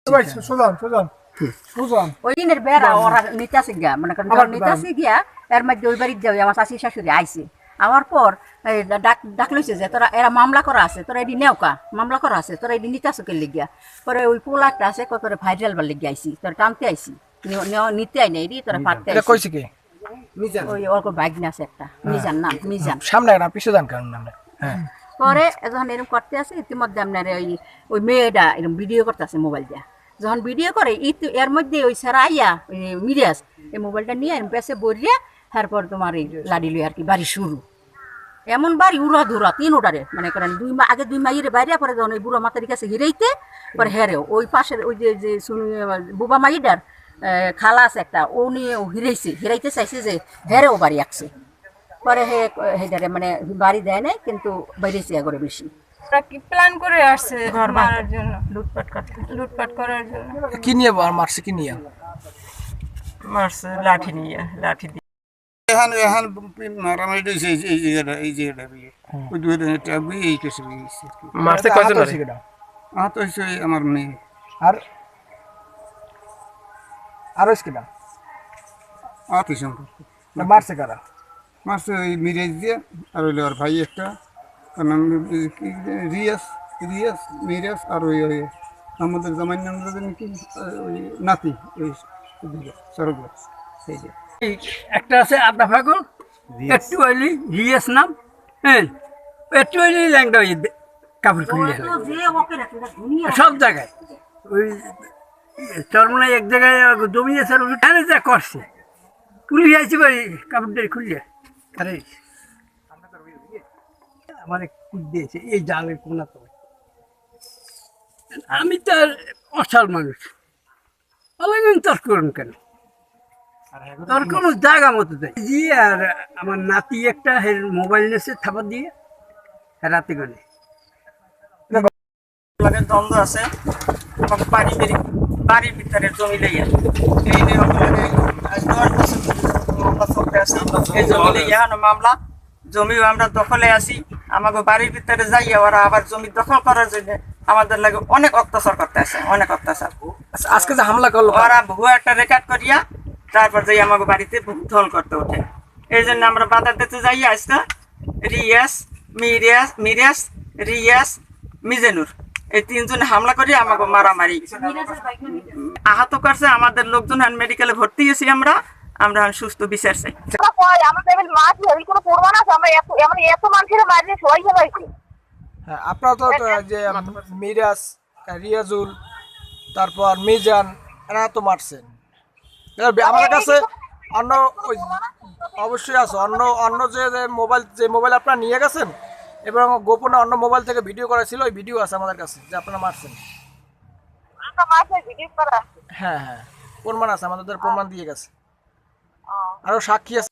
সুজন সুজন সুজন ওই দিনের বেড়া ওরা নিতাছে গিয়া মানে নিতাছে গিয়া এর মধ্যে ওই বাড়ির যাই আমার শাশুড়ি শাশুড়ি আইছে আমার পর ডাক লইছে যে তোরা এরা মামলা করা আছে তোরা এটি নেওকা মামলা করা আছে তোরা এটি নিতাছো কে লিগিয়া পরে ওই পোলাটা আছে কত ভাইরাল বার লিগিয়া আইছি তোরা টানতে আইছি নিতে আই নাই তোরা ফাটতে এটা কইছে কি ওই ওর ভাগ্নে আছে একটা মিজান না মিজান সামনে না পিছে যান কারণ নামে হ্যাঁ পরে যখন এরকম করতে আছে ইতিমধ্যে আপনার ওই মেয়েটা এরকম ভিডিও করতে আছে মোবাইল দিয়া যখন ভিডিও করে এর মধ্যে ওই সারা আইয়া মিরাজ এই মোবাইলটা নিয়ে পেছে বরিয়া তারপর তোমার এই লাডি লই আর কি বাড়ি শুরু এমন বাড়ি উড়া ধুরা তিন ওটারে মানে করেন আগে দুই মাইয়ের বাইরে পরে যখন ওই বুড়ো মাতারির কাছে হিরাইতে পরে হেরেও ওই পাশের ওই যে বুবা মাইডার খালা আছে একটা ও নিয়ে ও হিরাইতে চাইছে যে হেরেও বাড়ি আসছে পরে হেডারে মানে বাড়ি দেয় নাই কিন্তু বাইরেছে করে বেশি কি প্ল্যান করে আসছে ঘর মারার জন্য লুটপাট করার জন্য কি নিয়ে মারছে কি নিয়ে মারছে লাঠি নিয়ে লাঠি দিয়ে এখন এখন মারামারি দিয়েছে এই জায়গাটা ওই দুই দিনটা এই কেসে মারছে কয়জন আহত হয়েছে আমার মেয়ে আর আর হইছে কিনা আহত সম্পর্ক মারছে কারা মারছে ওই মিরাজ দিয়ে আর হইলো আর ভাই একটা তার নাম রিয়াস রিয়াস মিরাজ আর ওই ওই আমাদের জামাই নাম কি ওই নাতি ওই সরগ সেই যে একটা আছে আদা ফাগল একটু হইলি রিয়াস নাম হ্যাঁ একটু হইলি ল্যাংটা ওই কাপড় খুলে সব জায়গায় ওই চরমনায় এক জায়গায় জমি আছে ওখানে যা করছে পুলিশ আইসি বাড়ি কাপড়টা খুললে আরে আমার কুট দিয়েছে এই জালের কোনা তো আমি তো অসাল মানুষ অনেকদিন তর্ক করুন কেন তোর কোনো জায়গা মতো দেয় জি আর আমার নাতি একটা মোবাইল নিয়েছে থাপা দিয়ে রাতে গেলে দ্বন্দ্ব আছে এবং বাড়ির ভিতরে জমি লইয়া এই নিয়ে আজ 10 বছর মামলা চলতে আছে এই জমি লইয়া মামলা জমি আমরা দখলে আছি আমাকে বাড়ির ভিতরে যাইয়া ওরা আবার জমি দখল করার জন্য আমাদের লাগে অনেক অত্যাচার করতে আছে অনেক অত্যাচার আজকে যে হামলা করলো ওরা ভুয়া একটা রেকর্ড করিয়া তারপর যাই আমাকে বাড়িতে ধল করতে ওঠে এই জন্য আমরা বাধা দিতে যাই আজকে মিরাজ রিয়াস মিজানুর এই তিনজনে হামলা করে আমাকে মারামারি আহত করছে আমাদের লোকজন মেডিকেলে ভর্তি হয়েছি আমরা আমরা সুস্থ বিচার চাই আপনারা তো যে মিরাজ রিয়াজুল তারপর মিজান এরা তো মারছেন আমার কাছে অন্য ওই অবশ্যই আছে অন্য অন্য যে মোবাইল আপনারা নিয়ে গেছেন এবং গোপনে অন্য মোবাইল থেকে ভিডিও করা ছিল ওই ভিডিও আছে আমাদের কাছে যে আপনারা মারছেন হ্যাঁ হ্যাঁ প্রমাণ আছে আমাদের প্রমাণ দিয়ে গেছে আরো সাক্ষী আছে